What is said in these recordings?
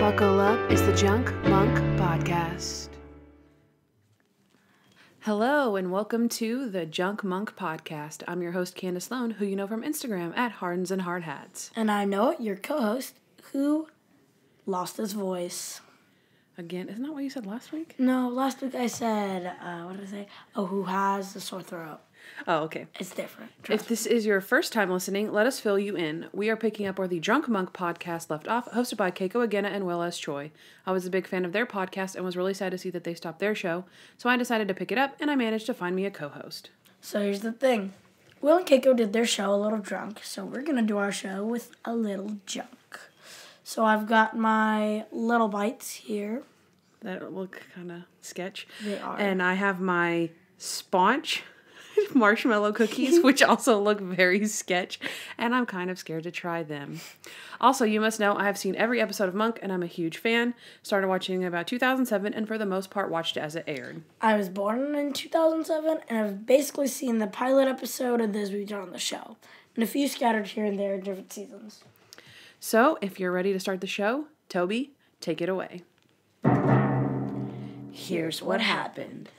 Buckle up, it's the Junk Monk Podcast. Hello and welcome to the Junk Monk Podcast. I'm your host, Kandyce Sloan, who you know from Instagram at Hardens and Hard Hats. And I'm Noah, your co-host, who lost his voice. Again, isn't that what you said last week? No, last week I said, what did I say? Oh, who has a sore throat. Oh, okay. It's different. If this is your first time listening, let us fill you in. We are picking up where the Drunk Monk podcast left off, hosted by Keiko Agena and Will S. Choi. I was a big fan of their podcast and was really sad to see that they stopped their show, so I decided to pick it up, and I managed to find me a co-host. So here's the thing. Will and Keiko did their show a little drunk, so we're going to do our show with a little junk. So I've got my little bites here. That look kind of sketch. They are. And I have my sponge marshmallow cookies, which also look very sketch, and I'm kind of scared to try them. Also, you must know I have seen every episode of Monk, and I'm a huge fan. Started watching in about 2007, and for the most part watched it as it aired. I was born in 2007, and I've basically seen the pilot episode of this we've done on the show, and a few scattered here and there in different seasons. So, if you're ready to start the show, Toby, take it away. Here's what happened.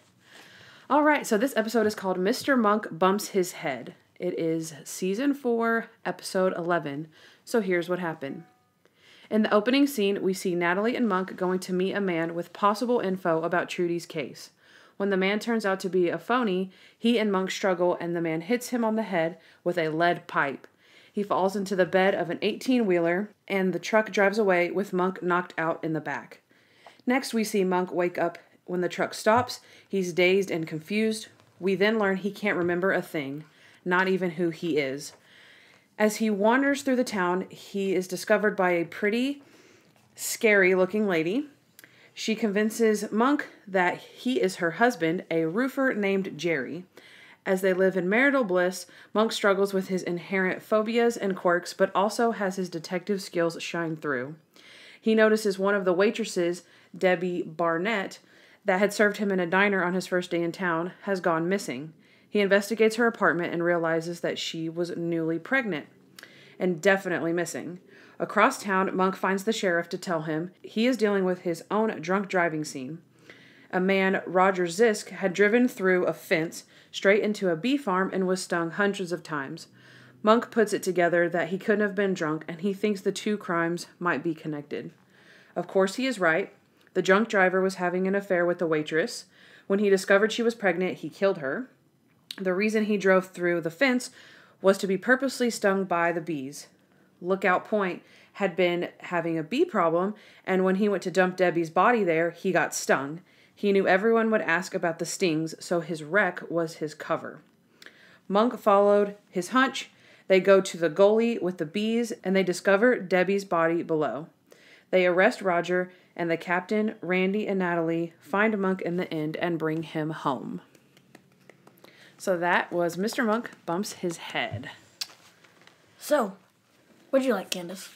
All right, so this episode is called Mr. Monk Bumps His Head. It is Season 4, Episode 11. So here's what happened. In the opening scene, we see Natalie and Monk going to meet a man with possible info about Trudy's case. When the man turns out to be a phony, he and Monk struggle and the man hits him on the head with a lead pipe. He falls into the bed of an 18-wheeler and the truck drives away with Monk knocked out in the back. Next, we see Monk wake up. When the truck stops, he's dazed and confused. We then learn he can't remember a thing, not even who he is. As he wanders through the town, he is discovered by a pretty, scary-looking lady. She convinces Monk that he is her husband, a roofer named Jerry. As they live in marital bliss, Monk struggles with his inherent phobias and quirks, but also has his detective skills shine through. He notices one of the waitresses, Debbie Barnett, that had served him in a diner on his first day in town, has gone missing. He investigates her apartment and realizes that she was newly pregnant and definitely missing. Across town, Monk finds the sheriff to tell him he is dealing with his own drunk driving scene. A man, Roger Zisk, had driven through a fence straight into a bee farm and was stung hundreds of times. Monk puts it together that he couldn't have been drunk, and he thinks the two crimes might be connected. Of course, he is right. The drunk driver was having an affair with the waitress. When he discovered she was pregnant, he killed her. The reason he drove through the fence was to be purposely stung by the bees. Lookout Point had been having a bee problem, and when he went to dump Debbie's body there, he got stung. He knew everyone would ask about the stings, so his wreck was his cover. Monk followed his hunch. They go to the gully with the bees, and they discover Debbie's body below. They arrest Roger, and the captain, Randy, and Natalie find Monk in the end and bring him home. So that was Mr. Monk Bumps His Head. So, What'd you like, Kandyce?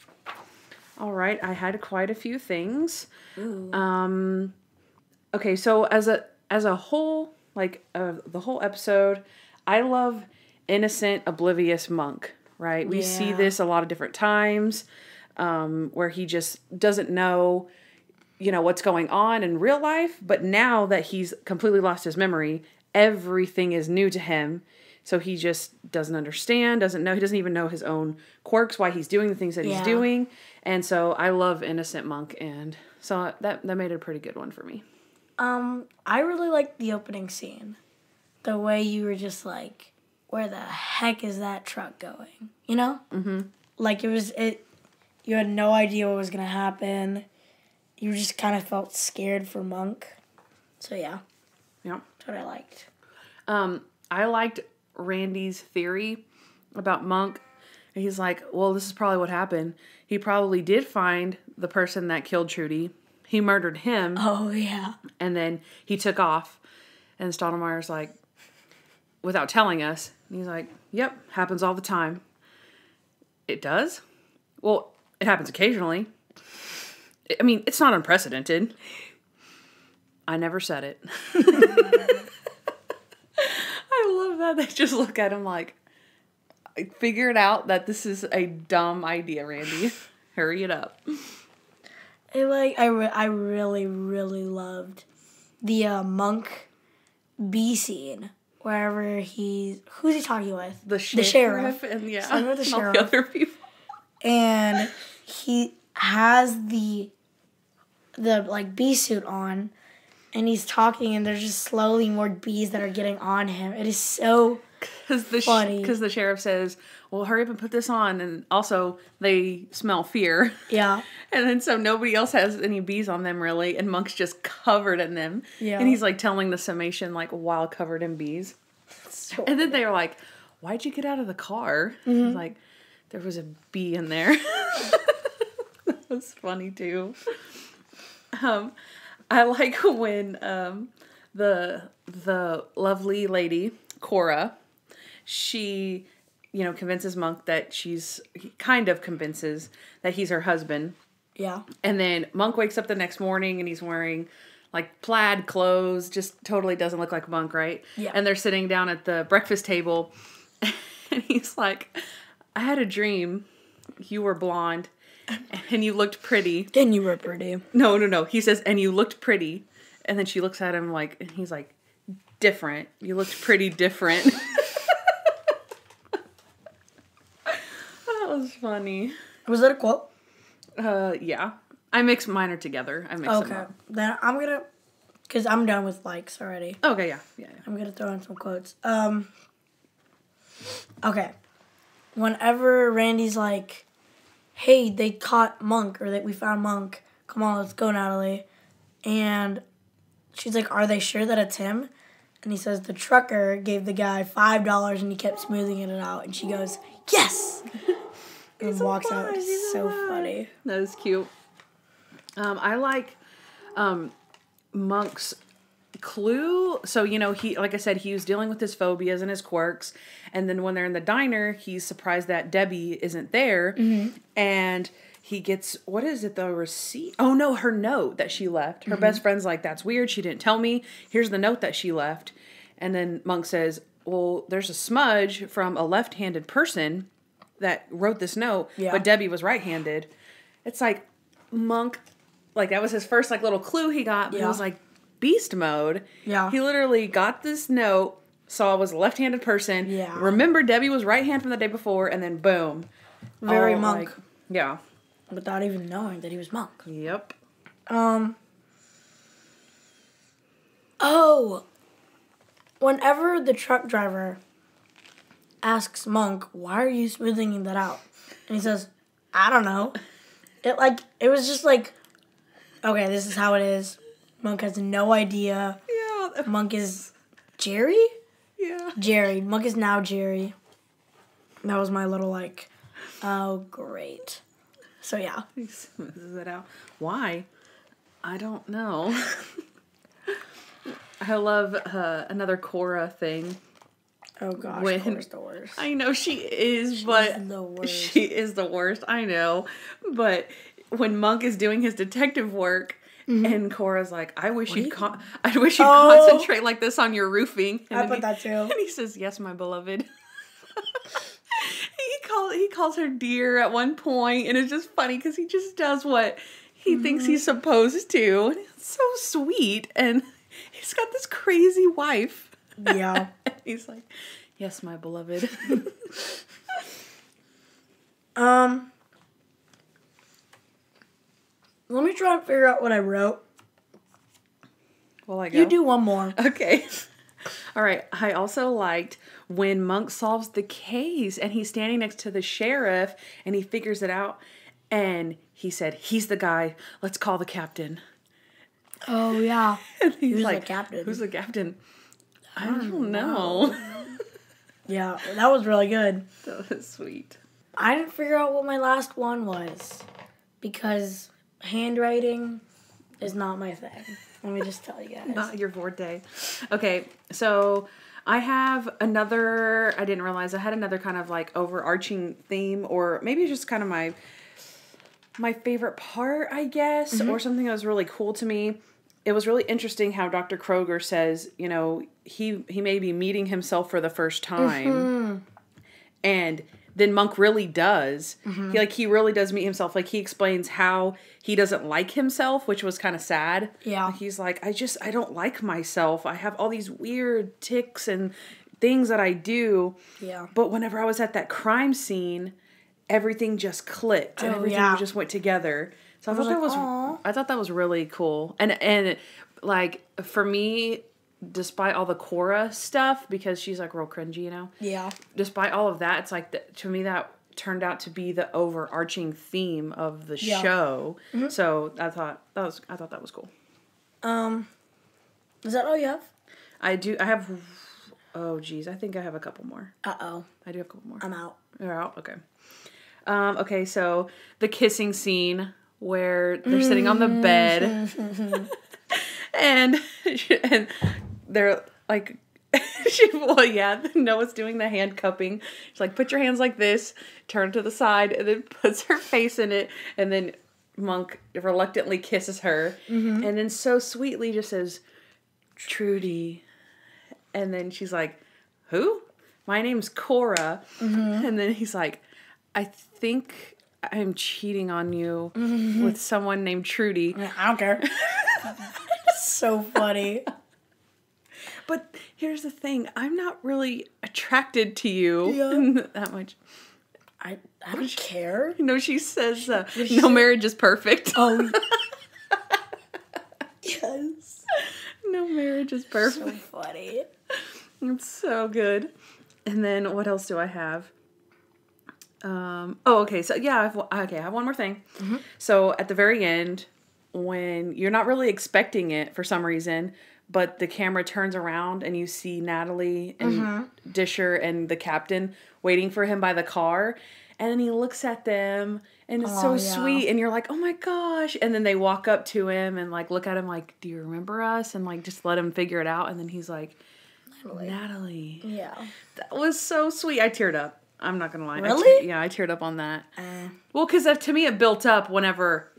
All right, I had quite a few things. Ooh. Okay, so as a whole, the whole episode, I love innocent, oblivious Monk, right? We see this a lot of different times, where he just doesn't know, what's going on in real life. But now that he's completely lost his memory, everything is new to him. So he just doesn't understand, doesn't know. He doesn't even know his own quirks, why he's doing the things that he's doing. And so I love innocent Monk. And so that made it a pretty good one for me. I really liked the opening scene. The way you were just like, where the heck is that truck going? You know? Mm-hmm. Like you had no idea what was going to happen. You just kind of felt scared for Monk. So yeah. Yeah. That's what I liked. I liked Randy's theory about Monk. He's like, well, this is probably what happened. He probably did find the person that killed Trudy. He murdered him. Oh, yeah. And then he took off. And Stottlemeyer's like, without telling us, he's like, yep, happens all the time. It does? Well, it happens occasionally. I mean, it's not unprecedented. I never said it. I love that. They just look at him like, I figured out that this is a dumb idea, Randy. Hurry it up. I really, really loved the Monk B scene. Wherever who's he talking with? The sheriff. And with the sheriff. All the other people. And he has the like bee suit on, and he's talking, and there's just slowly more bees that are getting on him. It is so funny. Because the sheriff says, well, hurry up and put this on. And also, they smell fear. Yeah. And then so nobody else has any bees on them, really. And Monk's just covered in them. Yeah. And he's, like, telling the summation, like, while covered in bees. So and then they were like, why'd you get out of the car? Mm-hmm. He's like, there was a bee in there. That was funny, too. I like when the lovely lady, Cora, she, convinces Monk that he kind of convinces that he's her husband. Yeah. And then Monk wakes up the next morning and he's wearing like plaid clothes, just totally doesn't look like Monk, right? Yeah. And they're sitting down at the breakfast table and he's like, I had a dream. You were blonde and you looked pretty. And you were pretty. No. He says, and you looked pretty. And then she looks at him like, and he's like, different. You looked pretty different. That was funny. Was that a quote? Yeah. I mix mine together. I mix them up. Then I'm gonna, because I'm done with likes already. Okay, yeah. I'm gonna throw in some quotes. Okay. Whenever Randy's like, hey, they caught Monk, or that we found Monk. Come on, let's go, Natalie. And she's like, are they sure that it's him? And he says the trucker gave the guy $5 and he kept smoothing it out. And she goes, yes! And walks out. It's so funny. That is cute. I like Monk's clue. So, he, like I said, he was dealing with his phobias and his quirks. And then when they're in the diner, he's surprised that Debbie isn't there. Mm-hmm. And he gets, what is it, the receipt? Oh, no, her note that she left. Her best friend's like, that's weird. She didn't tell me. Here's the note that she left. And then Monk says, well, there's a smudge from a left-handed person that wrote this note, but Debbie was right-handed. It's like, Monk, like, that was his first, like, little clue he got, but it was, like, beast mode. Yeah. He literally got this note, saw it was a left-handed person, remembered Debbie was right-hand from the day before, and then boom. Very Monk. Like, yeah. Without even knowing that he was Monk. Yep. Oh. Whenever the truck driver asks Monk, why are you smoothing that out? And he says, I don't know. It was just like, okay, this is how it is. Monk has no idea. Yeah. Monk is Jerry? Yeah. Jerry. Monk is now Jerry. That was my little oh, great. So, yeah. He smooths it out. Why? I don't know. I love another Cora thing. Oh, gosh, Cora's the worst. I know she is, but the worst. She is the worst, I know. But when Monk is doing his detective work, and Cora's like, I wish you'd concentrate like this on your roofing. And I put that too. And he says, yes, my beloved. He calls her dear at one point, and it's just funny because he just does what he thinks he's supposed to. And it's so sweet, and he's got this crazy wife. Yeah. He's like, yes, my beloved. Let me try and figure out what I wrote. Well, I go. You do one more. Okay. All right. I also liked when Monk solves the case and he's standing next to the sheriff and he figures it out and he said, he's the guy. Let's call the captain. Oh, yeah. And he's Who's like, the captain? Who's the captain? I don't know. Yeah, that was really good. That was sweet. I didn't figure out what my last one was because handwriting is not my thing. Let me just tell you guys. Not your forte. Okay, so I have another, I didn't realize I had another kind of like overarching theme, or maybe it's just kind of my favorite part, I guess, or something that was really cool to me. It was really interesting how Dr. Kroger says, you know, he may be meeting himself for the first time. And than Monk really does. He really does meet himself. Like, he explains how he doesn't like himself, which was kind of sad. Yeah. Like, he's like, I don't like myself. I have all these weird tics and things that I do. Yeah. But whenever I was at that crime scene, everything just clicked and everything just went together. So I thought that was really cool. And like, for me, despite all the Cora stuff, because she's like real cringy, you know? Yeah. Despite all of that, it's like, to me, that turned out to be the overarching theme of the show. So I thought that was cool. Is that all you have? I have, oh geez, I think I have a couple more. Uh-oh. I do have a couple more. I'm out. You're out? Okay. Okay, so the kissing scene where they're sitting on the bed and they're like, Noah's doing the hand cupping. She's like, put your hands like this, turn to the side, and then puts her face in it, and then Monk reluctantly kisses her, and then so sweetly just says, Trudy. And then she's like, who? My name's Cora. And then he's like, I think I'm cheating on you with someone named Trudy. I don't care. So funny. But here's the thing. I'm not really attracted to you that much. I don't care. You know, she says, no marriage is perfect. Oh. Yes. No marriage is perfect. So funny. It's so good. And then what else do I have? Okay. So yeah, I have one more thing. So at the very end, when you're not really expecting it for some reason, but the camera turns around and you see Natalie and Disher and the captain waiting for him by the car. And then he looks at them and it's so sweet. And you're like, oh my gosh. And then they walk up to him and like look at him like, do you remember us? And like just let him figure it out. And then he's like, Natalie. Yeah. That was so sweet. I teared up. I'm not gonna lie. Really? I teared up on that. Well, because to me it built up whenever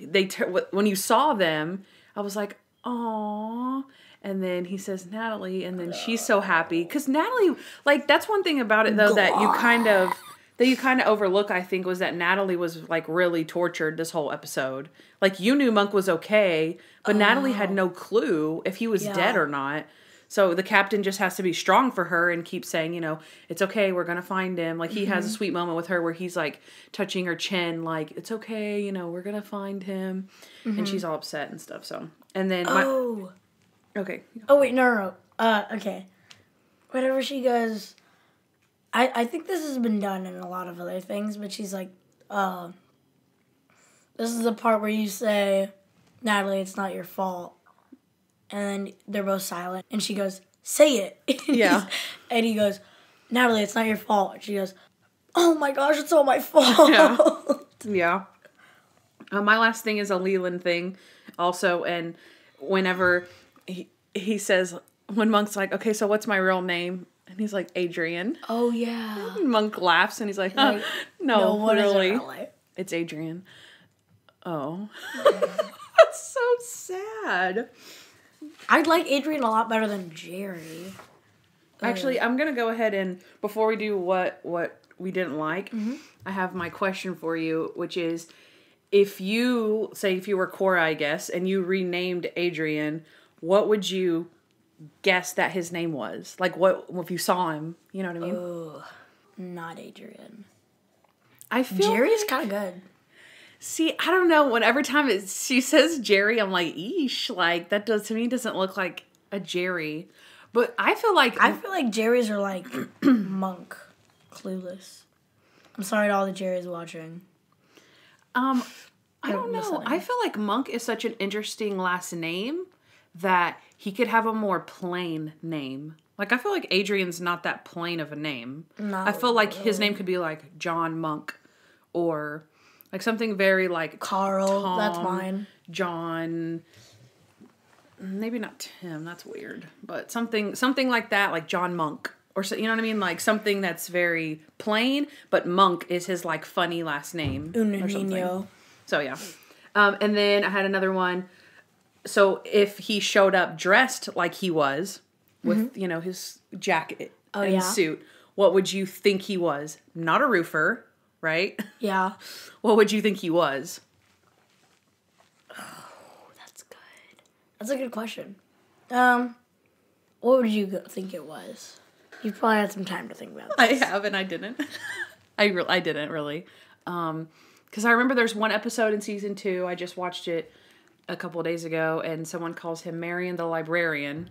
when you saw them. I was like, "Aww." And then he says Natalie, and then she's so happy because Natalie, like, that's one thing about it though that you kind of overlook. I think was that Natalie was like really tortured this whole episode. Like, you knew Monk was okay, but Natalie had no clue if he was dead or not. So the captain just has to be strong for her and keep saying, you know, it's okay, we're going to find him. Like, he has a sweet moment with her where he's, like, touching her chin, like, it's okay, you know, we're going to find him. And she's all upset and stuff, so. And then okay. Oh, wait, no. Okay. Whenever she goes, I think this has been done in a lot of other things, but she's like, this is the part where you say, Natalie, it's not your fault. And then they're both silent. And she goes, say it. Yeah. And he goes, Natalie, it's not your fault. And she goes, oh my gosh, it's all my fault. Yeah. My last thing is a Leland thing also. And whenever he says, when Monk's like, okay, so what's my real name? And he's like, Adrian. Oh, yeah. And Monk laughs and he's like, no, what really. is it? It's Adrian. Oh. That's so sad. I'd like Adrian a lot better than Jerry. Actually, I'm going to go ahead and, before we do what we didn't like, I have my question for you, which is, if you were Cora, I guess, and you renamed Adrian, what would you guess that his name was? Like, what, if you saw him, you know what I mean? Oh, not Adrian. I feel Jerry's kind of good. See, I don't know. Every time she says Jerry, I'm like, eesh. Like, that to me doesn't look like a Jerry. But I feel like Jerrys are like Monk, Clueless. I'm sorry to all the Jerrys watching. I don't know. I feel like Monk is such an interesting last name that he could have a more plain name. Like, I feel like Adrian's not that plain of a name. I feel like his name could be like John Monk or like something very like Carl. Tom, that's mine. John. Maybe not Tim. That's weird. But something like that, like John Monk. Or so, you know what I mean? Like something that's very plain, but Monk is his like funny last name. Or something. So yeah. And then I had another one. So if he showed up dressed like he was with, you know, his jacket and suit, what would you think he was? Not a roofer, right? Yeah. What would you think he was? Oh, that's good. That's a good question. What would you think it was? You probably had some time to think about this. I have, and I didn't. I didn't really. Because I remember there's one episode in season 2. I just watched it a couple of days ago, and someone calls him Marion the Librarian.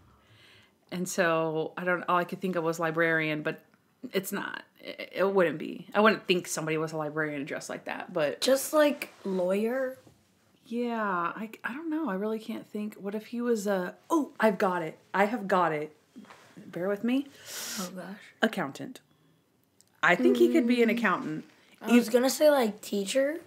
And so all I could think of was librarian, but it's not. It wouldn't be. I wouldn't think somebody was a librarian dressed like that, but Just like lawyer? yeah, I don't know. I really can't think. What if he was a... Oh, I've got it. I have got it. Bear with me. Oh, gosh. Accountant. I think he could be an accountant. I was going to say like teacher.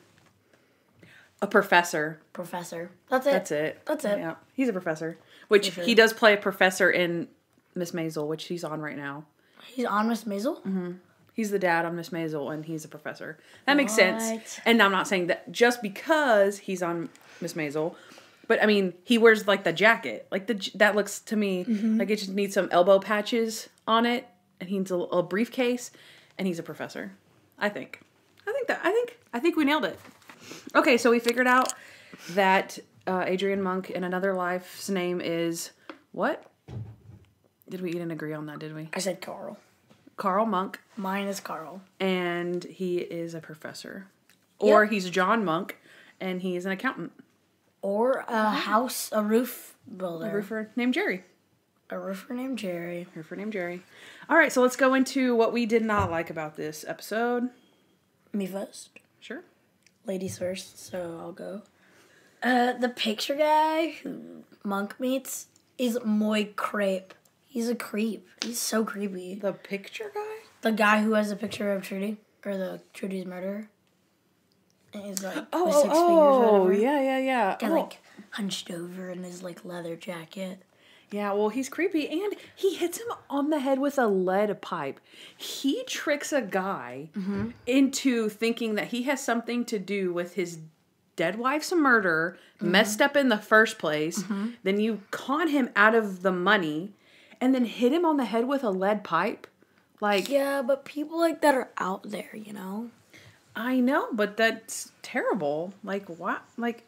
A professor. Professor. That's it. That's it. Yeah, he's a professor. Which sure. he does play a professor in Miss Maisel, which he's on right now. He's on Miss Maisel? Mm-hmm. He's the dad on Miss Maisel, and he's a professor. That makes sense. And I'm not saying that just because he's on Miss Maisel, but I mean, he wears like the jacket. Like that looks to me like it just needs some elbow patches on it, and he needs a briefcase, and he's a professor. I think we nailed it. Okay, so we figured out that Adrian Monk in Another Life's name is what? We didn't agree on that, did we? I said Carl. Carl Monk. Mine is Carl. And he is a professor. Or he's John Monk, and he is an accountant. Or a roof builder. A roofer named Jerry. A roofer named Jerry. All right, so let's go into what we did not like about this episode. Me first. Sure. Ladies first, so I'll go. The picture guy who Monk meets is Moy Crepe. He's a creep. He's so creepy. The picture guy? The guy who has a picture of Trudy, or the Trudy's murderer. And he's like, with 6 fingers or whatever. Yeah. Guy like hunched over in his like leather jacket. Yeah, well, he's creepy, and he hits him on the head with a lead pipe. He tricks a guy into thinking that he has something to do with his dead wife's murder, messed up in the first place. Then you con him out of the money, and then hit him on the head with a lead pipe. Like, yeah, but people like that are out there, you know? I know, but that's terrible. Like, what? Like,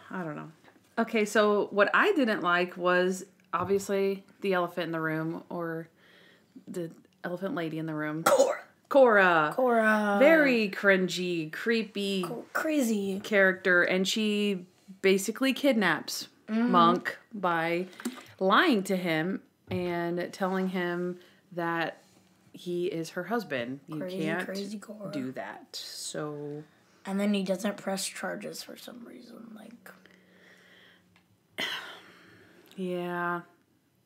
I don't know. Okay, so what I didn't like was obviously the elephant in the room, or the elephant lady in the room. Cora. Very cringy, creepy, crazy character, and she basically kidnaps Monk by lying to him and telling him that he is her husband. You can't do that. So, and then he doesn't press charges for some reason, like. Yeah,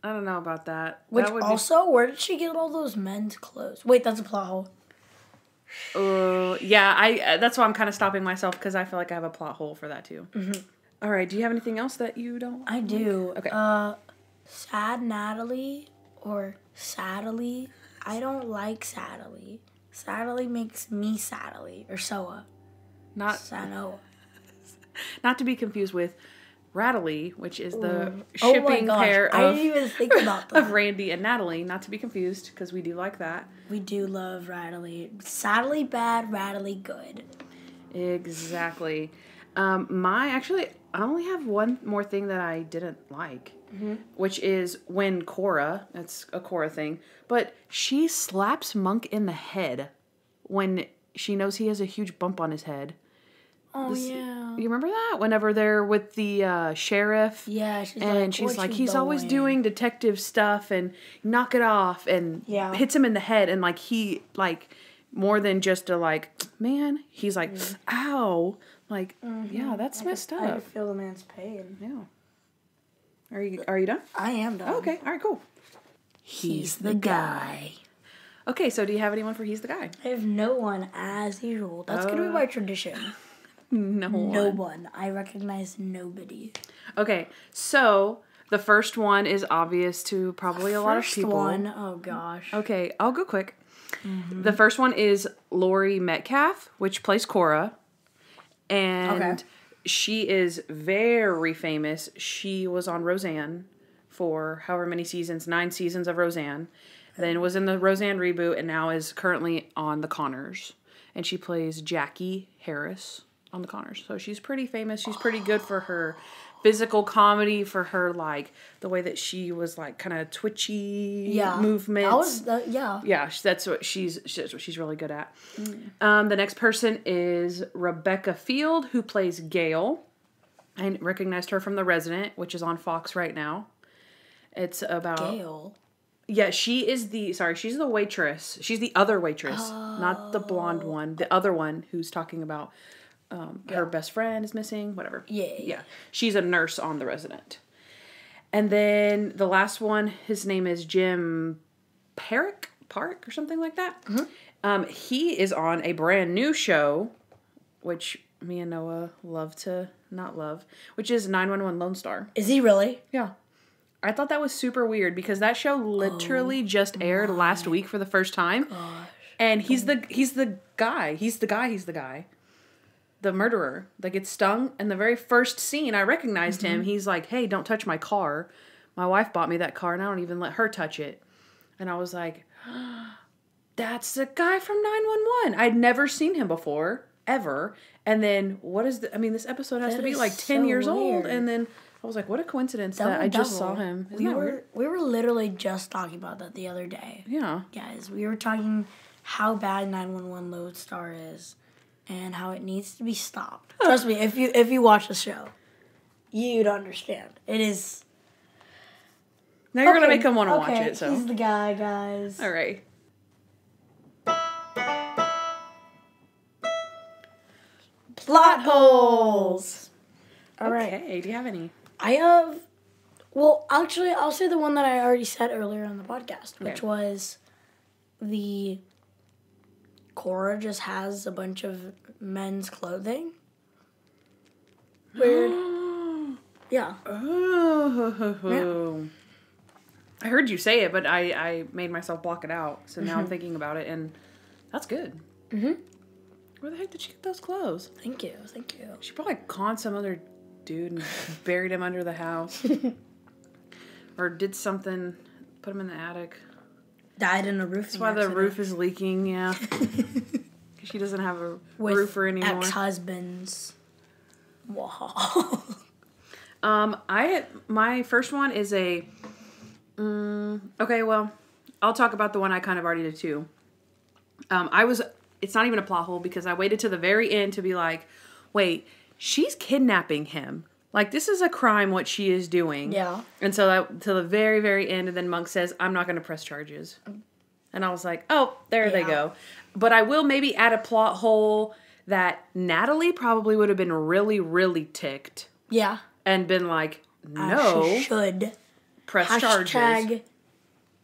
I don't know about that. Which also, where did she get all those men's clothes? Wait, that's a plot hole. Yeah, that's why I'm kind of stopping myself, because I feel like I have a plot hole for that too. All right, do you have anything else that you don't I do. Okay. Sad Natalie or Saddily. I don't like Saddily. Saddily makes me Saddily, or Soa. Not Sanoa. Not to be confused with Rattly, which is the shipping pair I didn't even think about that. of Randy and Natalie. Not to be confused, because we do like that. We do love Rattly. Saddily bad, Rattly good. Exactly. I only have one more thing that I didn't like, which is when Cora, that's a Cora thing, but she slaps Monk in the head when she knows he has a huge bump on his head. Oh, yeah. You remember that? Whenever they're with the sheriff. Yeah, she's like, he's always doing detective stuff, and knock it off, and hits him in the head, and like he, like, more than just a like, man, he's like, ow. Like, yeah, that's messed up. I can feel the man's pain. Yeah. Are you done? I am done. Oh, okay. All right, cool. He's the guy. Okay, so do you have anyone for He's the Guy? I have no one, as usual. That's going to be my tradition. No one. I recognize nobody. Okay, so the first one is obvious to probably a lot of people. First one? Oh, gosh. Okay, I'll go quick. The first one is Laurie Metcalf, which plays Cora. And she is very famous. She was on Roseanne for however many seasons, 9 seasons of Roseanne. then was in the Roseanne reboot, and now is currently on The Conners. And she plays Jackie Harris on The Conners. So she's pretty famous. She's pretty good for her physical comedy, for her, like, the way that she was, like, kind of twitchy movements. Yeah, that's what she's really good at. The next person is Rebecca Field, who plays Gail. I recognized her from The Resident, which is on Fox right now. It's about... Gail? Yeah, she's the waitress. She's the other waitress, not the blonde one. The other one who's talking about her best friend is missing, whatever. Yeah. She's a nurse on The Resident. And then the last one, his name is Jim Park or something like that. Mm-hmm. He is on a brand new show, which me and Noah love to not love, which is 911 Lone Star. Is he really? Yeah. I thought that was super weird because that show literally just aired last week for the first time. Gosh. And he's the guy. He's the guy. The murderer that gets stung. And the very first scene, I recognized him. He's like, hey, don't touch my car. My wife bought me that car and I don't even let her touch it. And I was like, that's the guy from 911. I'd never seen him before, ever. And then this episode has to be like 10 years old. And then I was like, what a coincidence that I just saw him. We were literally just talking about that the other day. Yeah. Guys, we were talking how bad 911 Lone Star is and how it needs to be stopped. Trust me, if you watch the show, you'd understand. It is... Now you're going to make him want to watch it, so... he's the guy, guys. All right. Plot holes! All right. Okay, do you have any? I have... Well, actually, I'll say the one that I already said earlier on the podcast, which was the... Cora just has a bunch of men's clothing. Weird. Yeah. Oh. I heard you say it, but I made myself block it out. So now I'm thinking about it, and that's good. Mm-hmm. Where the heck did she get those clothes? Thank you. She probably conned some other dude and buried him under the house. Or did something, put him in the attic. Died in a roofing That's why the roof is leaking, yeah. She doesn't have a roofer anymore. Ex-husbands. Wow. My first one is okay, well, I'll talk about the one I kind of already did too. It's not even a plot hole because I waited to the very end to be like, wait, she's kidnapping him. Like, this is a crime, what she is doing. Yeah. And so that, to the very, very end, and then Monk says, I'm not going to press charges. And I was like, oh, there they go. But I will maybe add a plot hole that Natalie probably would have been really, really ticked. Yeah. And been like, no. She should. Press charges.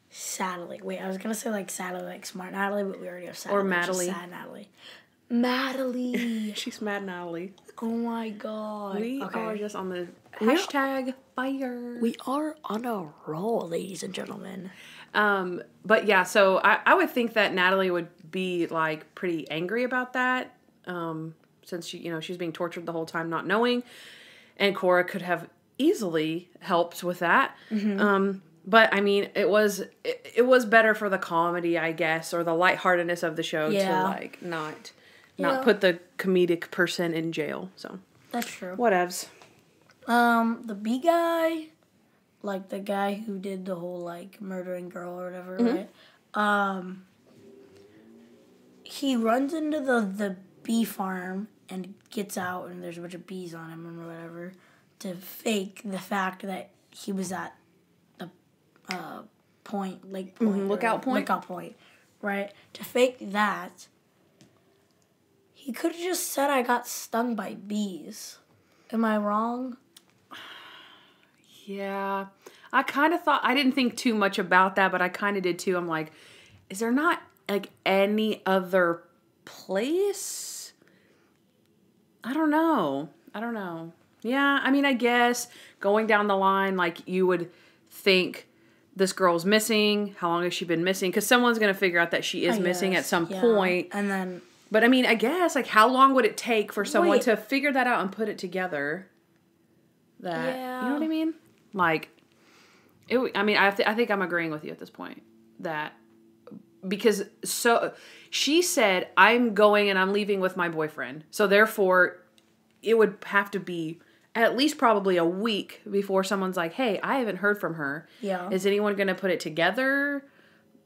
Sadly. Wait, I was going to say, like, sadly, like Smart Natalie, but we already have sadly. Or Madelie. Sad Natalie. Madelie. She's Mad Natalie. Oh my god. We are just on the hashtag fire. We are on a roll, ladies and gentlemen. But yeah, so I would think that Natalie would be like pretty angry about that. Since she's being tortured the whole time not knowing. And Cora could have easily helped with that. Mm-hmm. But I mean, it was better for the comedy, I guess, or the lightheartedness of the show to like not put the comedic person in jail. So that's true. Whatevs. The B guy, like the guy who did the whole like murdering girl or whatever, right? He runs into the bee farm and gets out, and there's a bunch of bees on him or whatever to fake the fact that he was at the lookout point, right? To fake that. He could have just said I got stung by bees. Am I wrong? Yeah. I kind of thought, I didn't think too much about that, but I kind of did too. I'm like, is there not like any other place? I don't know. Yeah, I mean, I guess going down the line, like you would think this girl's missing. How long has she been missing? Because someone's going to figure out that she is missing at some point. And then... But I mean, I guess, like, how long would it take for someone to figure that out and put it together? You know what I mean? Like, I think I'm agreeing with you at this point. That because she said, I'm going and I'm leaving with my boyfriend. So therefore, it would have to be at least probably a week before someone's like, hey, I haven't heard from her. Yeah. Is anyone going to put it together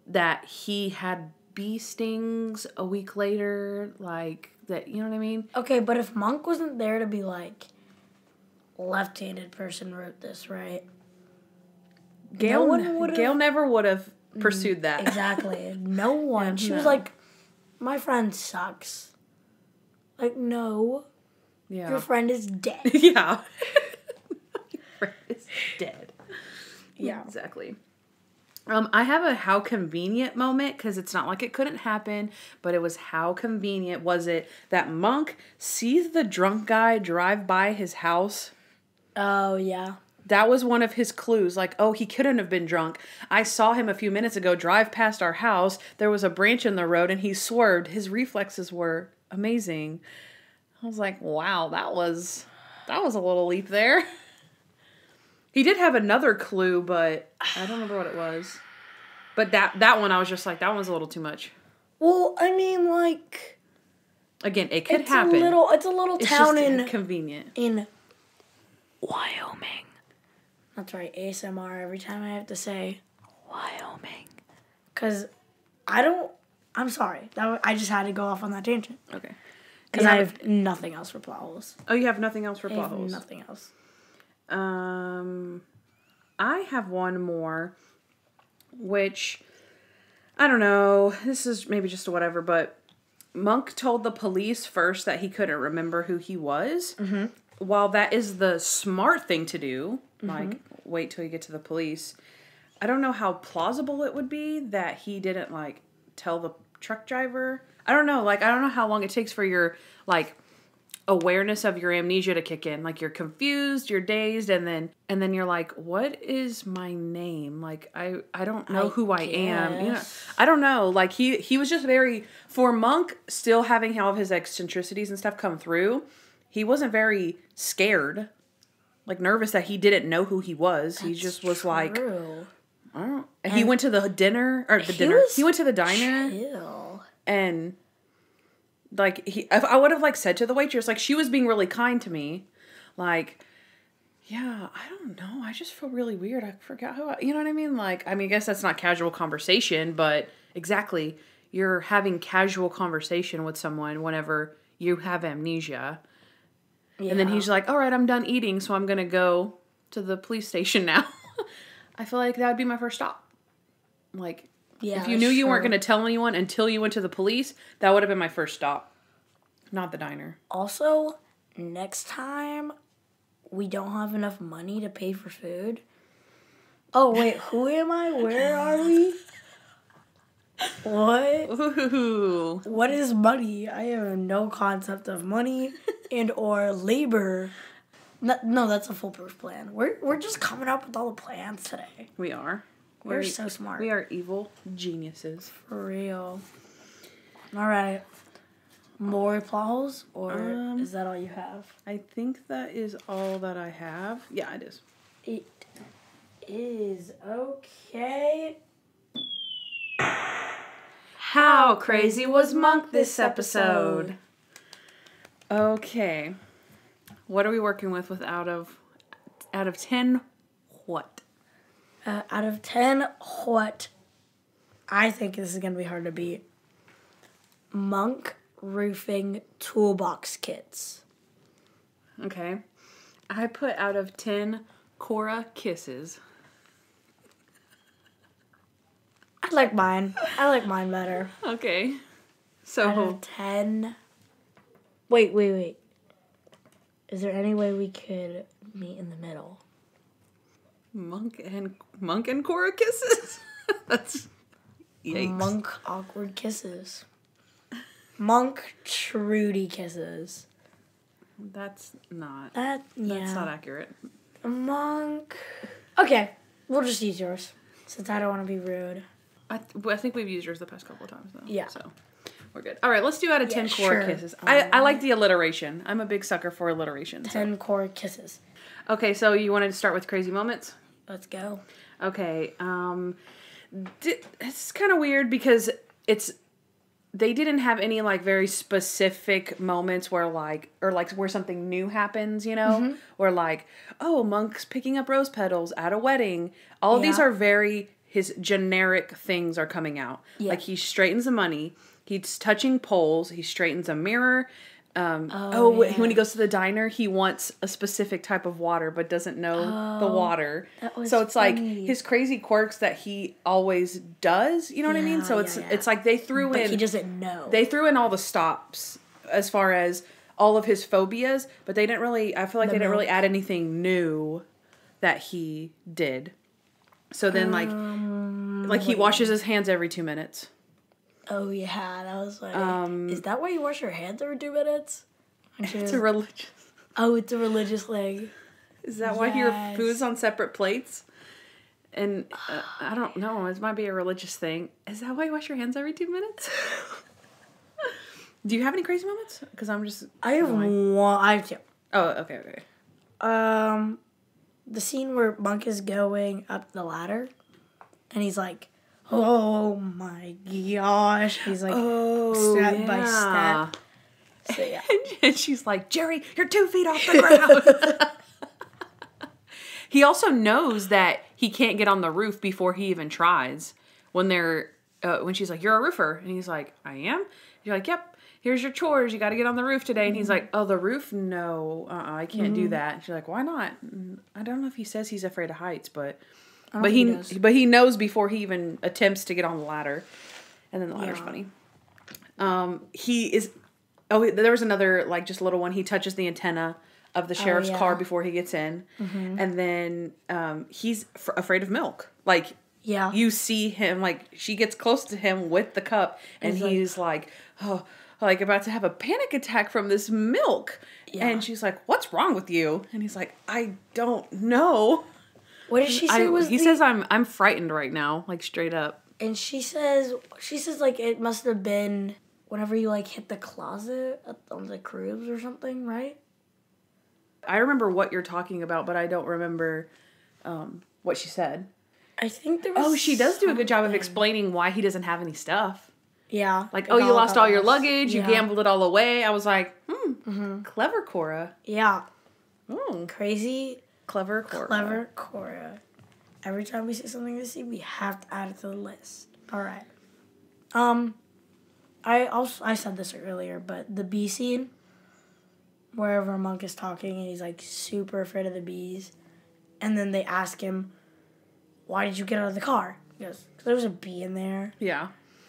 that he had bee stings a week later? Like, that, you know what I mean? Okay, but if Monk wasn't there to be like, left-handed person wrote this, right? Gail never would have pursued that. Exactly. No one. She was like, my friend sucks. Like, no. Yeah. Your friend is dead. Yeah. Your friend is dead. Yeah. Exactly. I have a how convenient moment, because it's not like it couldn't happen, but it was how convenient was it that Monk sees the drunk guy drive by his house. Oh, yeah. That was one of his clues. Like, oh, he couldn't have been drunk. I saw him a few minutes ago drive past our house. There was a branch in the road and he swerved. His reflexes were amazing. I was like, wow, that was a little leap there. He did have another clue, but I don't remember what it was. But that one, I was just like, that one was a little too much. Well, I mean, like... Again, it could happen. It's a little town just in... inconvenient. In Wyoming. That's right, ASMR every time I have to say Wyoming. Because I'm sorry. I just had to go off on that tangent. Okay. Because I have nothing else for plot holes. Oh, you have nothing else for plot I have holes? nothing else. I have one more, which, I don't know, this is maybe just a whatever, but Monk told the police first that he couldn't remember who he was. Mm-hmm. While that is the smart thing to do, like, wait till you get to the police, I don't know how plausible it would be that he didn't, like, tell the truck driver. I don't know, like, I don't know how long it takes for your, like, awareness of your amnesia to kick in. Like, you're confused, you're dazed, and then you're like, what is my name? Like, I don't know who I am. You know, I don't know. Like, he was just very, for Monk, still having all of his eccentricities and stuff come through, he wasn't very scared, like, nervous that he didn't know who he was. He just was true. Like, I don't know. And he went to the dinner, or the dinner. He went to the diner. Chill. And, like, I would have, like, said to the waitress, like, she was being really kind to me. Like, yeah, I don't know. I just feel really weird. I forgot you know what I mean? Like, I mean, I guess that's not casual conversation, but exactly. You're having casual conversation with someone whenever you have amnesia. Yeah. And then he's like, all right, I'm done eating, so I'm going to go to the police station now. I feel like that would be my first stop. Like, yeah, if you knew you weren't going to tell anyone until you went to the police, that would have been my first stop. Not the diner. Also, next time we don't have enough money to pay for food. Oh, wait, who am I? Where are we? What? Ooh. What is money? I have no concept of money and or labor. No, that's a foolproof plan. We're just coming up with all the plans today. We are. We're so smart. We are evil geniuses. For real. All right. More plot holes, or is that all you have? I think that is all that I have. Yeah, it is. It is. Okay. How crazy was Monk this episode? Okay. What are we working with out of 10 what? Out of 10 what? I think this is going to be hard to beat. Monk roofing toolbox kits. Okay. I put out of 10 Cora kisses. I like mine. I like mine better. Okay. So out of 10. Wait. Is there any way we could meet in the middle? Monk and Cora kisses? That's yikes. Monk awkward kisses. Monk Trudy kisses. That's not accurate. Monk. Okay, we'll just use yours since I don't want to be rude. I think we've used yours the past couple of times though. Yeah. So we're good. All right, let's do out of 10 Cora kisses. I like the alliteration. I'm a big sucker for alliteration. 10 Cora kisses. Okay, so you wanted to start with crazy moments? Let's go. Okay. It's kind of weird because they didn't have any, like, very specific moments where, like, or, like, where something new happens, you know? Mm-hmm. Or, like, oh, Monk's picking up rose petals at a wedding. All of these are his generic things are coming out. Yeah. Like, he straightens the money. He's touching poles. He straightens a mirror. When he goes to the diner, he wants a specific type of water, but doesn't know the water. So it's funny. Like his crazy quirks that he always does. You know what I mean? So it's like they threw in. He doesn't know. They threw in all the stops as far as all of his phobias, but they didn't really. I feel like they didn't really add anything new that he did. So then, like he washes his hands every 2 minutes. Oh, yeah, that was funny. Is that why you wash your hands every 2 minutes? It's a religious... Oh, it's a religious thing. Is that why your food's on separate plates? And I don't know, it might be a religious thing. Is that why you wash your hands every 2 minutes? Do you have any crazy moments? Because I'm just... I have one. I have two. Oh, okay. The scene where Monk is going up the ladder, and he's like... Oh my gosh. He's like, step by step. So, yeah. And she's like, Jerry, you're 2 feet off the ground. He also knows that he can't get on the roof before he even tries. When she's like, you're a roofer. And he's like, I am? You're like, yep, here's your chores. You got to get on the roof today. And he's like, oh, the roof? No, I can't do that. She's like, why not? I don't know if he says he's afraid of heights, but he knows before he even attempts to get on the ladder. And then the ladder's funny. There was another, like, just a little one. He touches the antenna of the sheriff's car before he gets in. Mm-hmm. And then he's afraid of milk. Like, you see him, like, she gets close to him with the cup. And he's like, oh, like, about to have a panic attack from this milk. Yeah. And she's like, what's wrong with you? And he's like, I don't know. What did she say? He says I'm frightened right now, like straight up. And she says like it must have been whenever you like hit the closet on the cruise or something, right? I remember what you're talking about, but I don't remember what she said. I think there was. Oh, she does do a good job of explaining why he doesn't have any stuff. Yeah. Like, you lost all your luggage, you gambled it all away. I was like, clever Cora. Yeah. Mm. Crazy. Clever Cora. Clever Cora. Every time we see something to see, we have to add it to the list. All right. I said this earlier, but the bee scene, wherever Monk is talking and he's like super afraid of the bees, and then they ask him, "Why did you get out of the car?" He goes, "'Cause there was a bee in there." Yeah.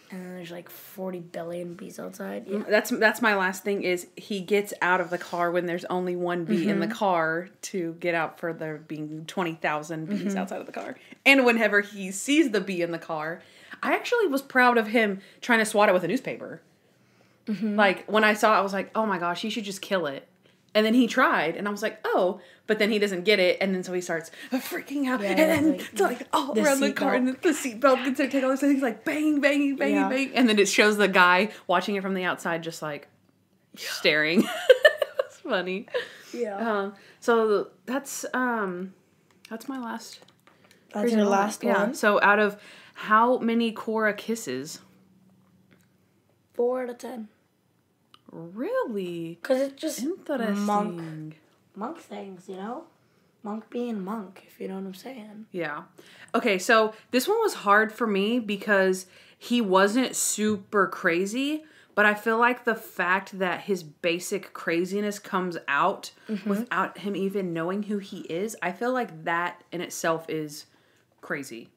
And then there's like 40 billion bees outside. Yeah. That's my last thing is he gets out of the car when there's only one bee in the car to get out for there being 20,000 bees outside of the car. And whenever he sees the bee in the car, I actually was proud of him trying to swat it with a newspaper. Like when I saw it, I was like, oh my gosh, he should just kill it. And then he tried, and I was like, oh, but then he doesn't get it, and then so he starts freaking out, and then it's like all around the car, and the seatbelt gets to take all those things, like bang, bang, bang, bang, and then it shows the guy watching it from the outside, just like staring. It's funny. Yeah. So that's my last. That's your last one. Yeah. So out of how many Cora kisses? 4 out of 10. Really? Because it's just interesting. Monk things, you know? Monk being Monk, if you know what I'm saying. Yeah. Okay, so this one was hard for me because he wasn't super crazy, but I feel like the fact that his basic craziness comes out without him even knowing who he is, I feel like that in itself is crazy.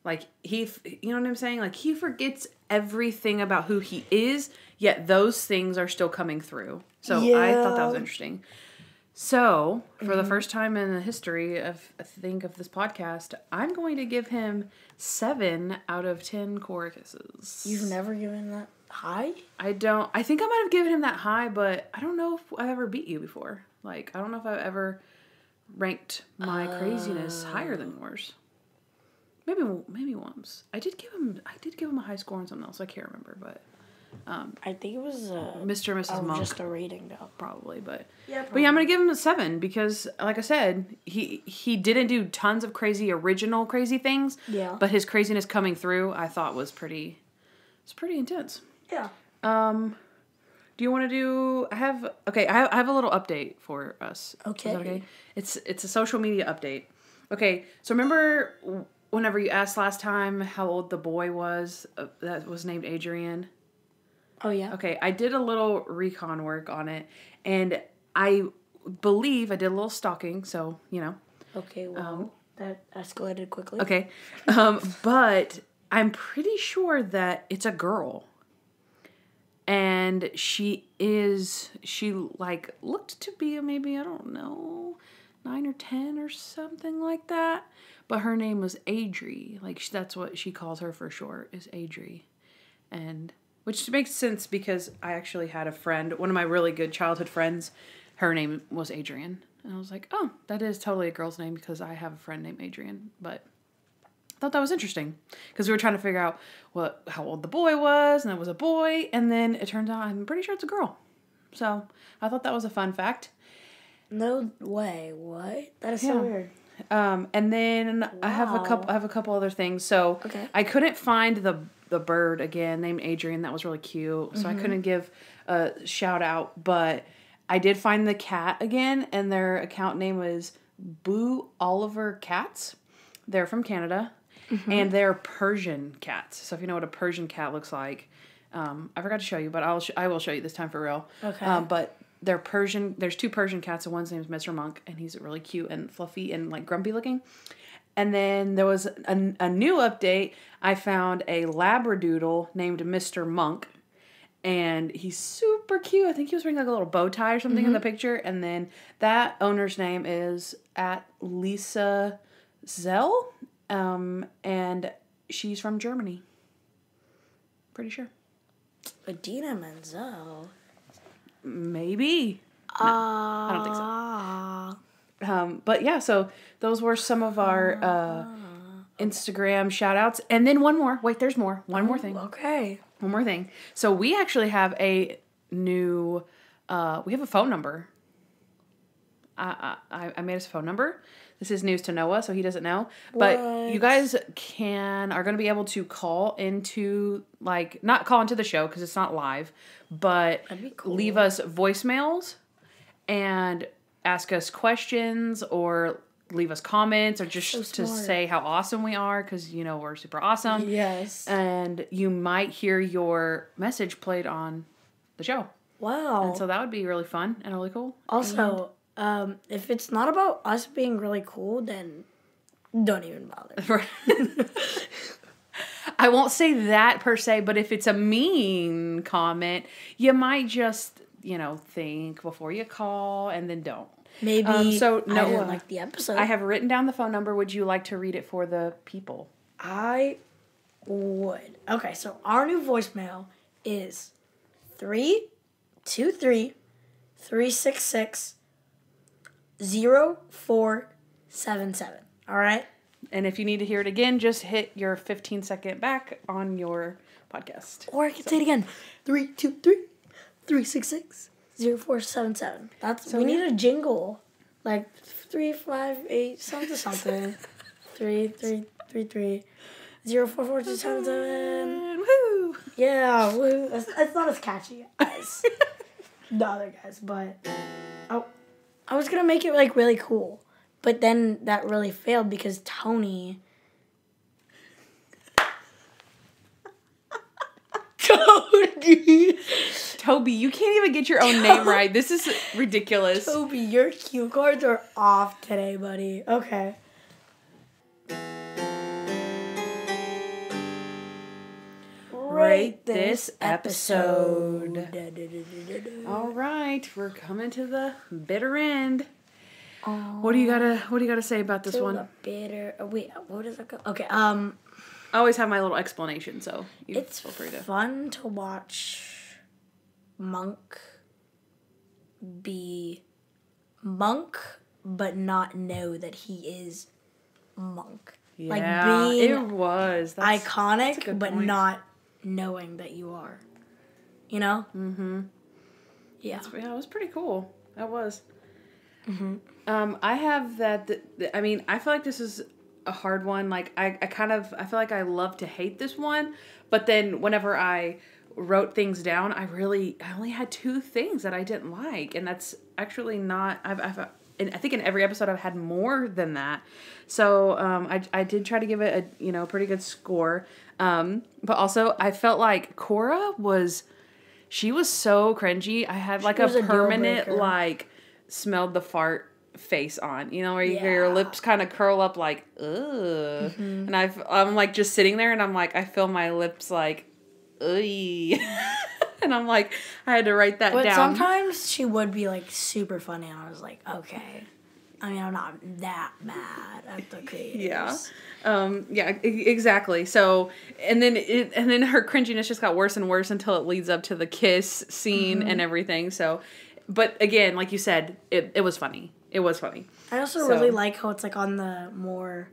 Like, you know what I'm saying? Like, he forgets everything about who he is, yet those things are still coming through. So I thought that was interesting. So, for the first time in the history of this podcast, I'm going to give him 7 out of 10 Cora kisses. You've never given that high? I think I might have given him that high, but I don't know if I've ever beat you before. Like, I don't know if I've ever ranked my craziness higher than yours. Maybe once. I did give him a high score on something else. I can't remember, but I think it was Mr. and Mrs. Monk. Just a rating though, probably, but yeah, I'm gonna give him a 7 because, like I said, he didn't do tons of original crazy things. Yeah. But his craziness coming through, I thought was pretty It's pretty intense. Yeah. Do you want to do? I have a little update for us. Okay. Is that okay? It's a social media update. Okay, so remember whenever you asked last time how old the boy was that was named Adrian? Oh, yeah. Okay, I did a little recon work on it, and I believe I did a little stalking, so, Okay, well, that escalated quickly. Okay, but I'm pretty sure that it's a girl. And she looked to be maybe, I don't know, 9 or 10 or something like that. But her name was Adri. Like, that's what she calls her for short, is Adri. And, which makes sense because I actually had a friend, one of my really good childhood friends, her name was Adrian. And I was like, oh, that is totally a girl's name because I have a friend named Adrian. But I thought that was interesting because we were trying to figure out how old the boy was, and it was a boy, and then it turns out I'm pretty sure it's a girl. So I thought that was a fun fact. No way. What? That is so weird. And then I have a couple other things. So I couldn't find the bird again named Adrian. That was really cute. So I couldn't give a shout out, but I did find the cat again, and their account name was Boo Oliver Cats. They're from Canada. And they're Persian cats. So if you know what a Persian cat looks like, I forgot to show you, but I will show you this time for real. Okay. But they're Persian. There's 2 Persian cats, and one's name is Mr. Monk, and he's really cute and fluffy and like grumpy looking. And then there was a new update. I found a Labradoodle named Mr. Monk, and he's super cute. I think he was wearing like a little bow tie or something in the picture. And then that owner's name is at Lisa Zell. And she's from Germany. Pretty sure. Adina Menzel. Maybe. No, I don't think so. But yeah, so those were some of our Instagram shout outs. And then one more. Wait, there's more. One more thing. Okay. One more thing. So we actually have a new, we have a phone number. I made us a phone number. This is news to Noah, so he doesn't know. But you guys are going to be able to call into, not call into the show because it's not live, but leave us voicemails and ask us questions or leave us comments or just to say how awesome we are because, we're super awesome. Yes. And you might hear your message played on the show. Wow. And so that would be really fun and really cool. Also, if it's not about us being really cool, then don't even bother. I won't say that per se, but if it's a mean comment, you might just, think before you call and then don't. Maybe I didn't like the episode. I have written down the phone number. Would you like to read it for the people? I would. Okay, so our new voicemail is 323-366 0477. All right? And if you need to hear it again, just hit your 15-second back on your podcast. Or I can say it again. 323-366 0477. We need a jingle. Like 358 something. 3333 044277. Woo! Yeah, woo. It's not as catchy as the other guys, but I was gonna make it really cool, but then that really failed because Toby, you can't even get your own name right. This is ridiculous. Toby, your cue cards are off today, buddy. Okay. Rate this episode. All right, we're coming to the bitter end. What do you gotta say about this one? Wait, what does that go? Okay. I always have my little explanation, so it's feel free to. Fun to watch Monk be Monk, but not know that he is Monk. Yeah, being it was iconic, but not knowing that you are. You know? Mm-hmm. Yeah. It was pretty cool. That was. Mm-hmm. I have that. I feel like this is a hard one. Like, I feel like I love to hate this one, but then whenever I wrote things down, I only had 2 things that I didn't like, and that's actually not, I think in every episode I've had more than that. So I did try to give it a pretty good score. But also I felt like Cora she was so cringy. I had like a permanent like smelled the fart face on, where you hear your lips kind of curl up like ugh. Mm-hmm. And I'm like just sitting there and I'm like I feel my lips like ugh. And I'm like, I had to write that down. But sometimes she would be like super funny, and I was like, okay. I mean, I'm not that mad at the creators. Yeah, exactly. So, and then her cringiness just got worse and worse until it leads up to the kiss scene and everything. So, but again, like you said, it was funny. It was funny. I also really like how it's like on the more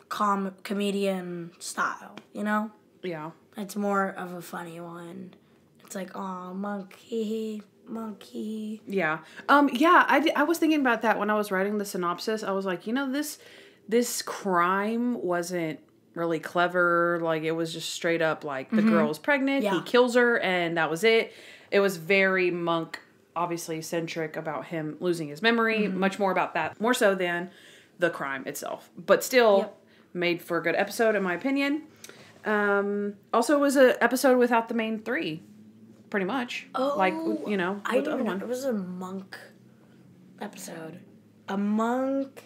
comedian style, Yeah. It's more of a funny one. It's like, oh, monkey. Yeah. I was thinking about that when I was writing the synopsis. I was like, this crime wasn't really clever. Like, it was just straight up like the girl was pregnant, he kills her, and that was it. It was very Monk, obviously, centric about him losing his memory. Much more about that, more so than the crime itself. But still made for a good episode, in my opinion. Also, it was an episode without the main 3, pretty much. Oh, like with the other one. It was a monk episode, a monk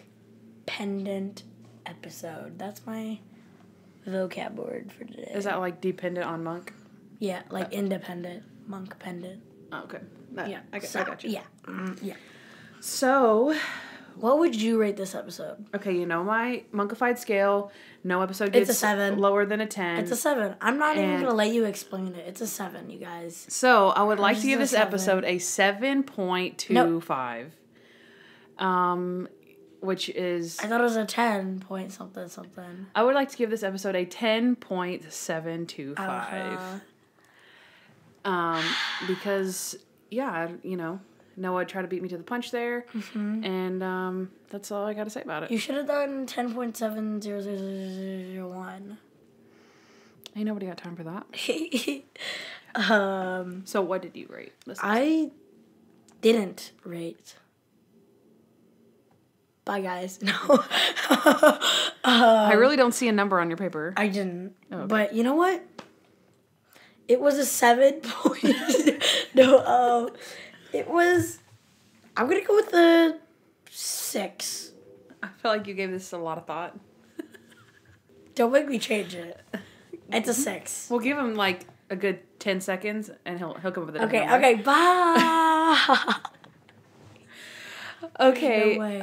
pendant episode. That's my vocab word for today. Is that like dependent on monk? Yeah, like independent monk pendant. Oh, okay. I got you. Yeah, yeah. So, what would you rate this episode? Okay, my monkified scale. No episode gets a 7. Lower than a 10. It's a 7. I'm not even going to let you explain it. It's a 7, you guys. So, I would like to give this episode a 7.25. Which is... I thought it was a 10 point something. I would like to give this episode a 10.725. Because, Noah tried to beat me to the punch there, and that's all I got to say about it. You should have done 10.70001. Ain't nobody got time for that. So what did you rate this episode? I didn't rate. Bye, guys. No. I really don't see a number on your paper. I didn't. Oh, okay. But you know what? It was a 7 point. No, it was... I'm going to go with a 6. I feel like you gave this a lot of thought. Don't make me change it. It's a 6. We'll give him like a good 10 seconds and he'll come up with a Okay, number. okay, bye. Okay. No way.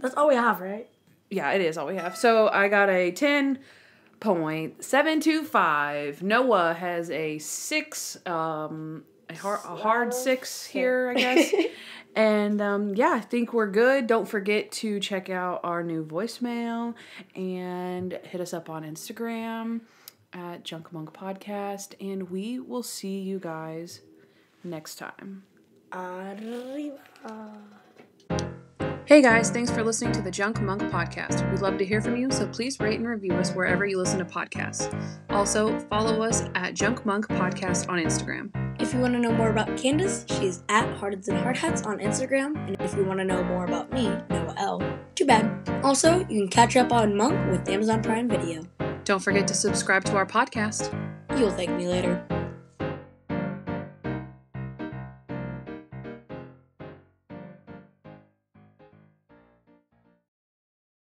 That's all we have, right? Yeah, it is all we have. So I got a 10.725. Noah has a 6, a hard 6 here, I guess. And I think we're good. Don't forget to check out our new voicemail and hit us up on Instagram at Junk Monk Podcast. And we will see you guys next time. Arriba. Hey guys, thanks for listening to the Junk Monk Podcast. We'd love to hear from you, so please rate and review us wherever you listen to podcasts. Also, follow us at Junk Monk Podcast on Instagram. If you want to know more about Kandyce, she's at Hearteds and Hardhats on Instagram. And if you want to know more about me, Noah L., too bad. Also, you can catch up on Monk with Amazon Prime Video. Don't forget to subscribe to our podcast. You'll thank me later.